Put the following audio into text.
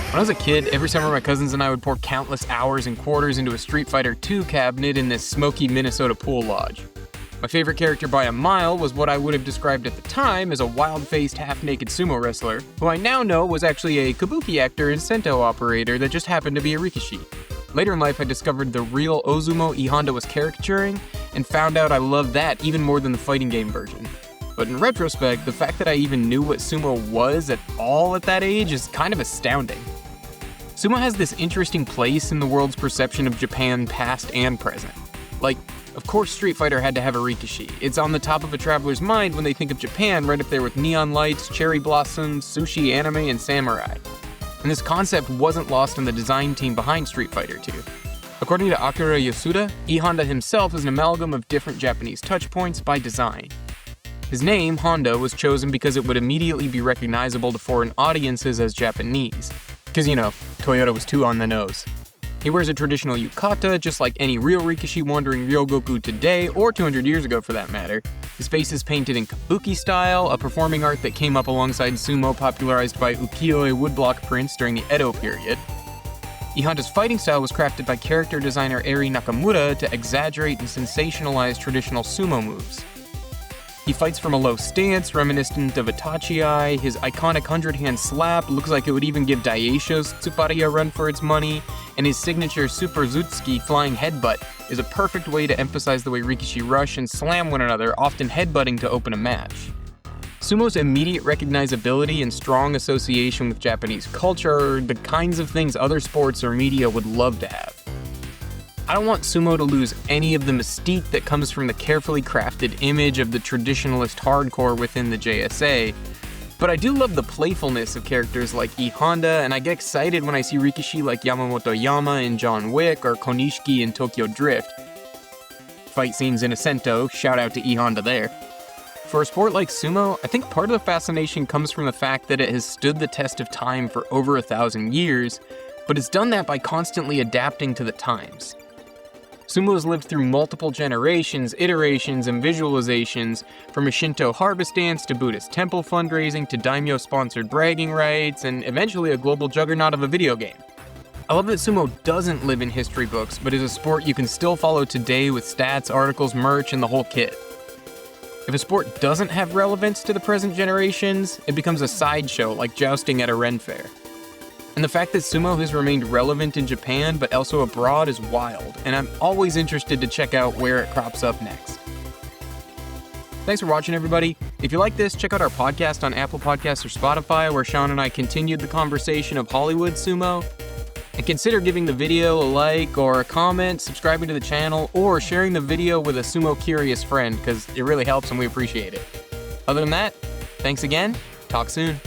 When I was a kid, every summer my cousins and I would pour countless hours and quarters into a Street Fighter II cabinet in this smoky Minnesota pool lodge. My favorite character by a mile was what I would have described at the time as a wild-faced, half-naked sumo wrestler, who I now know was actually a kabuki actor and sento operator that just happened to be a rikishi. Later in life, I discovered the real Ozumo E Honda was caricaturing, and found out I loved that even more than the fighting game version. But in retrospect, the fact that I even knew what sumo was at all at that age is kind of astounding. Sumo has this interesting place in the world's perception of Japan past and present. Like, of course Street Fighter had to have a rikishi. It's on the top of a traveler's mind when they think of Japan, right up there with neon lights, cherry blossoms, sushi, anime, and samurai. And this concept wasn't lost on the design team behind Street Fighter 2. According to Akira Yasuda, E Honda himself is an amalgam of different Japanese touchpoints by design. His name, Honda, was chosen because it would immediately be recognizable to foreign audiences as Japanese. Because, Toyota was too on the nose. He wears a traditional yukata, just like any real rikishi wandering Ryogoku today, or 200 years ago for that matter. His face is painted in kabuki style, a performing art that came up alongside sumo popularized by ukiyo-e woodblock prints during the Edo period. E Honda's fighting style was crafted by character designer Eri Nakamura to exaggerate and sensationalize traditional sumo moves. He fights from a low stance, reminiscent of Itachi-ai. His iconic 100-hand slap looks like it would even give Daisho's Tsupari a run for its money, and his signature Super Zutsuki flying headbutt is a perfect way to emphasize the way rikishi rush and slam one another, often headbutting to open a match. Sumo's immediate recognizability and strong association with Japanese culture are the kinds of things other sports or media would love to have. I don't want sumo to lose any of the mystique that comes from the carefully crafted image of the traditionalist hardcore within the JSA, but I do love the playfulness of characters like E Honda, and I get excited when I see rikishi like Yamamoto Yama in John Wick or Konishiki in Tokyo Drift. Fight scenes in a sento, shout out to E Honda there. For a sport like sumo, I think part of the fascination comes from the fact that it has stood the test of time for over 1,000 years, but it's done that by constantly adapting to the times. Sumo has lived through multiple generations, iterations, and visualizations, from a Shinto harvest dance to Buddhist temple fundraising to daimyo-sponsored bragging rights, and eventually a global juggernaut of a video game. I love that sumo doesn't live in history books, but is a sport you can still follow today with stats, articles, merch, and the whole kit. If a sport doesn't have relevance to the present generations, it becomes a sideshow like jousting at a Ren fair. And the fact that sumo has remained relevant in Japan but also abroad is wild, and I'm always interested to check out where it crops up next. Thanks for watching, everybody. If you like this, check out our podcast on Apple Podcasts or Spotify, where Sean and I continued the conversation of Hollywood sumo. And consider giving the video a like or a comment, subscribing to the channel, or sharing the video with a sumo-curious friend, because it really helps and we appreciate it. Other than that, thanks again. Talk soon.